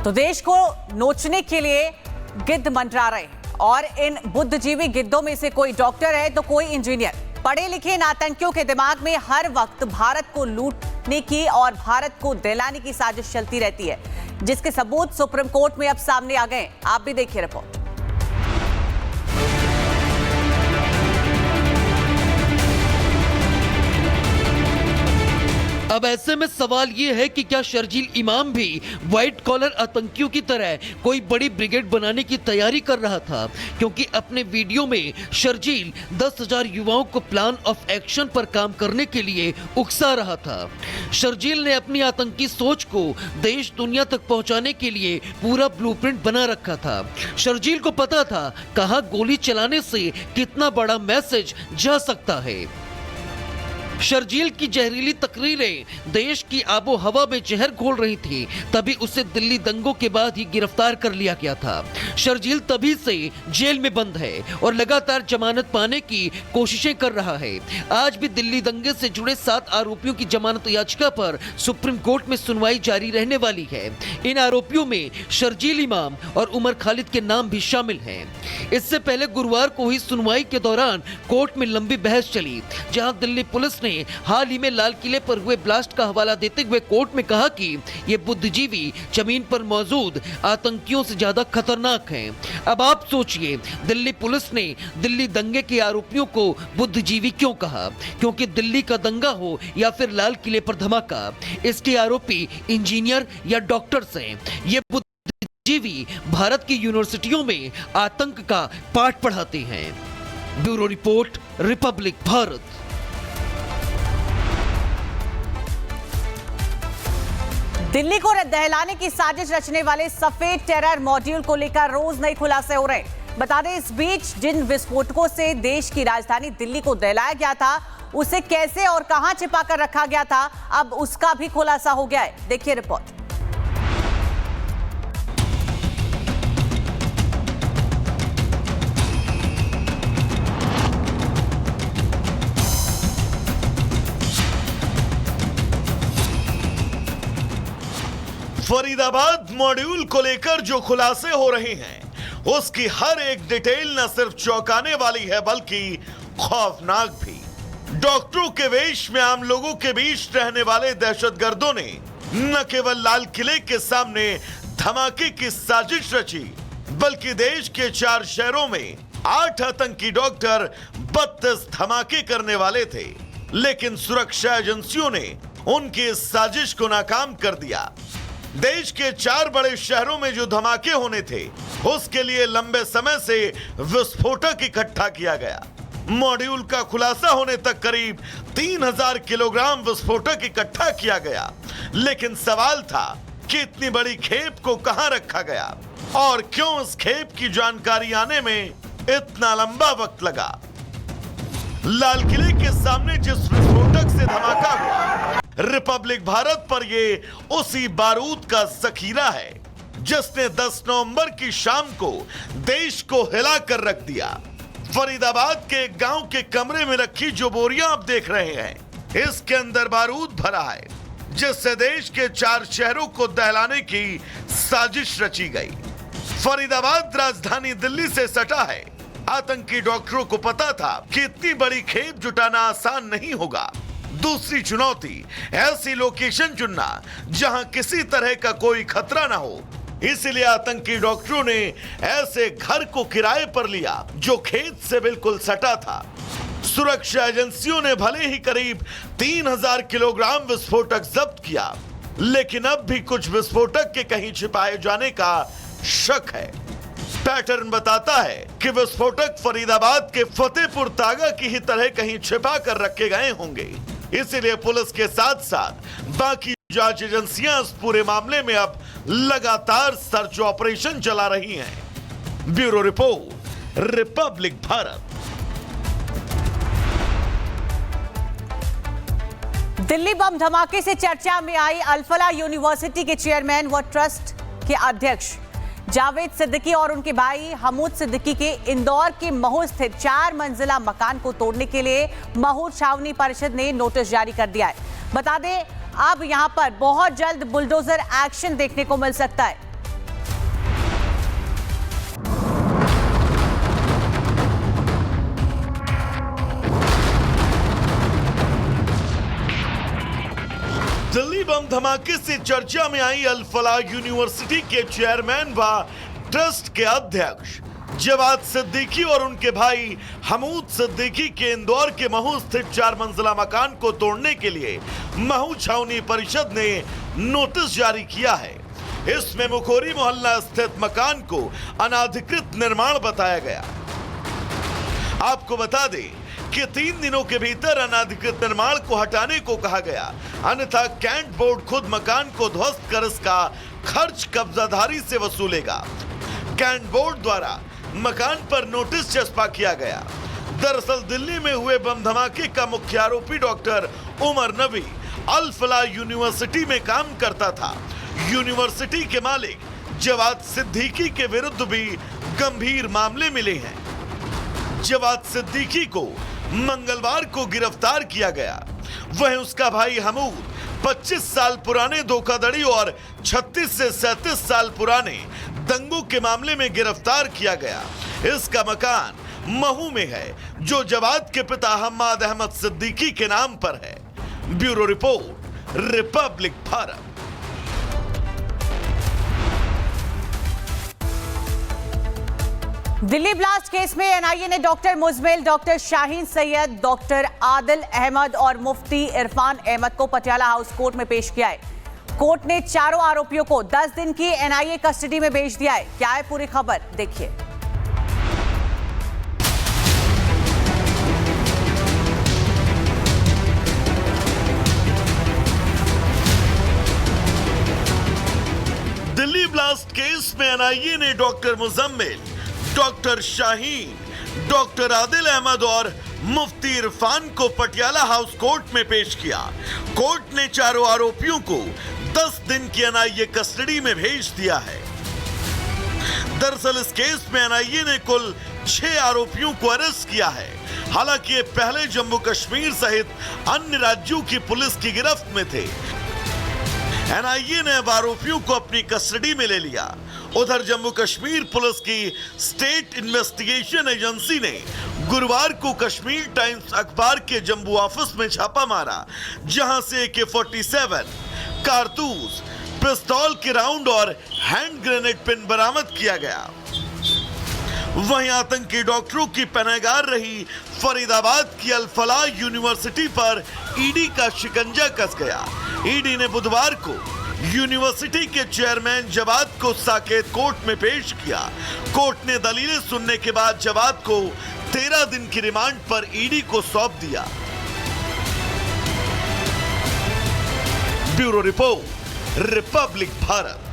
तो देश को नोचने के लिए गिद्ध मंडरा रहे हैं और इन बुद्धिजीवी गिद्धों में से कोई डॉक्टर है तो कोई इंजीनियर। पढ़े लिखे इन आतंकियों के दिमाग में हर वक्त भारत को लूटने की और भारत को दहलाने की साजिश चलती रहती है, जिसके सबूत सुप्रीम कोर्ट में अब सामने आ गए। आप भी देखिए रिपोर्ट। अब ऐसे में सवाल ये है कि क्या शर्जील इमाम भी व्हाइट कॉलर आतंकियों की तरह कोई बड़ी ब्रिगेड बनाने की तैयारी कर रहा था, क्योंकि अपने वीडियो में शर्जील 10,000 युवाओं को प्लान ऑफ एक्शन पर काम करने के लिए उकसा रहा था। शर्जील ने अपनी आतंकी सोच को देश दुनिया तक पहुंचाने के लिए पूरा ब्लूप्रिंट बना रखा था। शर्जील को पता था कहां गोली चलाने से कितना बड़ा मैसेज जा सकता है। शर्जील की जहरीली तकरीरें देश की आबो हवा में जहर घोल रही थी, तभी उसे दिल्ली दंगों के बाद ही गिरफ्तार कर लिया गया था। शर्जील तभी से जेल में बंद है और लगातार जमानत पाने की कोशिशें कर रहा है। आज भी दिल्ली दंगे से जुड़े 7 आरोपियों की जमानत याचिका पर सुप्रीम कोर्ट में सुनवाई जारी रहने वाली है। इन आरोपियों में शर्जील इमाम और उमर खालिद के नाम भी शामिल हैं। इससे पहले गुरुवार को हुई सुनवाई के दौरान कोर्ट में लंबी बहस चली, जहां दिल्ली पुलिस हाल ही में लाल किले पर हुए ब्लास्ट का हवाला देते हुए कोर्ट में कहा कि ये बुद्धिजीवी जमीन पर मौजूद आतंकियों से ज्यादा खतरनाक हैं। अब आप सोचिए, दिल्ली पुलिस ने दिल्ली दंगे के आरोपियों को बुद्धिजीवी क्यों कहा? क्योंकि दिल्ली का दंगा हो या फिर लाल किले पर धमाका, इसके आरोपी इंजीनियर या डॉक्टर्स हैं। ये बुद्धिजीवी भारत की यूनिवर्सिटियों में आतंक का पाठ पढ़ाते हैं। Bureau report, republic Bharat. Delhi को दहलाने की साजिश रचने वाले सफेद टेरर मॉड्यूल को लेकर रोज नए खुलासे हो रहे हैं। बता दें, इस बीच जिन विस्फोटकों से देश की राजधानी दिल्ली को दहलाया गया था, उसे कैसे और कहां छिपाकर रखा गया था, अब उसका भी खुलासा हो गया है। देखिए रिपोर्ट। फरीदाबाद मॉड्यूल को लेकर जो खुलासे हो रहे हैं, उसकी हर एक डिटेल न सिर्फ चौंकाने वाली है बल्कि खौफनाक भी। डॉक्टरों के वेश में आम लोगों के बीच रहने वाले दहशतगर्दों ने न केवल लाल किले के सामने धमाके की साजिश रची, बल्कि देश के 4 शहरों में 8 आतंकी डॉक्टर 32 धमाके करने वाले थे, लेकिन सुरक्षा एजेंसियों ने उनकी इस साजिश को नाकाम कर दिया। देश के 4 बड़े शहरों में जो धमाके होने थे, उसके लिए लंबे समय से विस्फोटक इकट्ठा किया गया। मॉड्यूल का खुलासा होने तक करीब 3000 किलोग्राम विस्फोटक इकट्ठा किया गया, लेकिन सवाल था कि इतनी बड़ी खेप को कहां रखा गया और क्यों इस खेप की जानकारी आने में इतना लंबा वक्त लगा। लाल किले के सामने जिस विस्फोटक से धमाका हुआ, रिपब्लिक भारत पर ये उसी बारूद का जखीरा है जिसने 10 नवंबर की शाम को देश को हिला कर रख दिया। फरीदाबाद के एक गांव के कमरे में रखी जो बोरियां आप देख रहे हैं, इसके अंदर बारूद भरा है, जिससे देश के 4 शहरों को दहलाने की साजिश रची गई। फरीदाबाद राजधानी दिल्ली से सटा है। आतंकी डॉक्टरों को पता था कि इतनी बड़ी खेप जुटाना आसान नहीं होगा। दूसरी चुनौती, ऐसी लोकेशन चुनना जहां किसी तरह का कोई खतरा ना हो। इसलिए आतंकी डॉक्टरों ने ऐसे घर को किराए पर लिया जो खेत से बिल्कुल सटा था। सुरक्षा एजेंसियों ने भले ही करीब 3000 किलोग्राम विस्फोटक जब्त किया, लेकिन अब भी कुछ विस्फोटक के कहीं छिपाए जाने का शक है। पैटर्न बताता है कि विस्फोटक फरीदाबाद के फतेहपुर तागा की ही तरह कहीं छिपा कर रखे गए होंगे। इसीलिए पुलिस के साथ साथ बाकी जांच एजेंसियां इस पूरे मामले में अब लगातार सर्च ऑपरेशन चला रही हैं। Bureau report, republic Bharat. Delhi bomb धमाके से चर्चा में आई अल-फलाह यूनिवर्सिटी के चेयरमैन व ट्रस्ट के अध्यक्ष जावेद सिद्दीकी और उनके भाई हमूद सिद्दीकी के इंदौर के महू स्थित 4 मंजिला मकान को तोड़ने के लिए महू छावनी परिषद ने नोटिस जारी कर दिया है। बता दें, अब यहां पर बहुत जल्द बुलडोजर एक्शन देखने को मिल सकता है। दिल्ली बम धमाके से चर्चा में आई अल फलाह यूनिवर्सिटी के चेयरमैन व ट्रस्ट के अध्यक्ष जवाद सिद्दीकी और उनके भाई हमूद सिद्दीकी के इंदौर के महू स्थित 4 मंजिला मकान को तोड़ने के लिए महू छावनी परिषद ने नोटिस जारी किया है। इसमें मुखोरी मोहल्ला स्थित मकान को अनाधिकृत निर्माण बताया गया। आपको बता दें कि 3 दिनों के भीतर अनाधिकृत निर्माण को हटाने को कहा गया, अन्यथा कैंट बोर्ड खुद मकान को ध्वस्त कर इसका खर्च कब्जाधारी से वसूलेगा। कैंट बोर्ड द्वारा मकान पर नोटिस चस्पा किया गया। दरअसल दिल्ली में हुए बम धमाके का मुख्य आरोपी डॉक्टर उमर नबी अल फलाह यूनिवर्सिटी में काम करता था। यूनिवर्सिटी के मालिक जवाद सिद्दीकी के विरुद्ध भी गंभीर मामले मिले हैं। जवाद सिद्दीकी को मंगलवार को गिरफ्तार किया गया। वहीं उसका भाई हमूद 25 साल पुराने धोखाधड़ी और 36 से 37 साल पुराने दंगों के मामले में गिरफ्तार किया गया। इसका मकान महू में है, जो जवाद के पिता हम्माद अहमद सिद्दीकी के नाम पर है। Bureau report, republic Bharat. Delhi blast case में एनआईए ने doctor Muzammil, doctor Shaheen Sayyed, doctor Adil Ahmed और मुफ्ती इरफान अहमद को पटियाला हाउस कोर्ट में पेश किया है। कोर्ट ने चारों आरोपियों को 10 दिन की एनआईए कस्टडी में भेज दिया है। क्या है पूरी खबर, देखिए। दिल्ली ब्लास्ट केस में एनआईए ने doctor Muzammil, doctor Shaheen, doctor Adil Ahmed और मुफ्ती इरफान को पटियाला हाउस कोर्ट में पेश किया। कोर्ट ने चारों आरोपियों को 10 दिन की एनआईए कस्टडी में भेज दिया है। दरअसल इस केस में एनआईए ने कुल 6 आरोपियों को अरेस्ट किया है। हालांकि ये पहले जम्मू कश्मीर सहित अन्य राज्यों की पुलिस की गिरफ्त में थे। एनआईए ने अब आरोपियों को अपनी कस्टडी में ले लिया। उधर जम्मू कश्मीर पुलिस की स्टेट इन्वेस्टिगेशन एजेंसी ने गुरुवार को कश्मीर टाइम्स अखबार के जम्मू ऑफिस में छापा मारा, जहां से AK-47, कारतूस, पिस्तौल के राउंड और हैंड ग्रेनेड पिन बरामद किया गया। वहीं आतंकी डॉक्टरों की पनाहगार रही फरीदाबाद की अल फलाह यूनिवर्सिटी पर ईडी का शिकंजा कस गया। ईडी ने बुधवार को यूनिवर्सिटी के चेयरमैन जवाद को साकेत कोर्ट में पेश किया। कोर्ट ने दलीलें सुनने के बाद जवाद को 13 दिन की रिमांड पर ईडी को सौंप दिया। Bureau report, republic Bharat.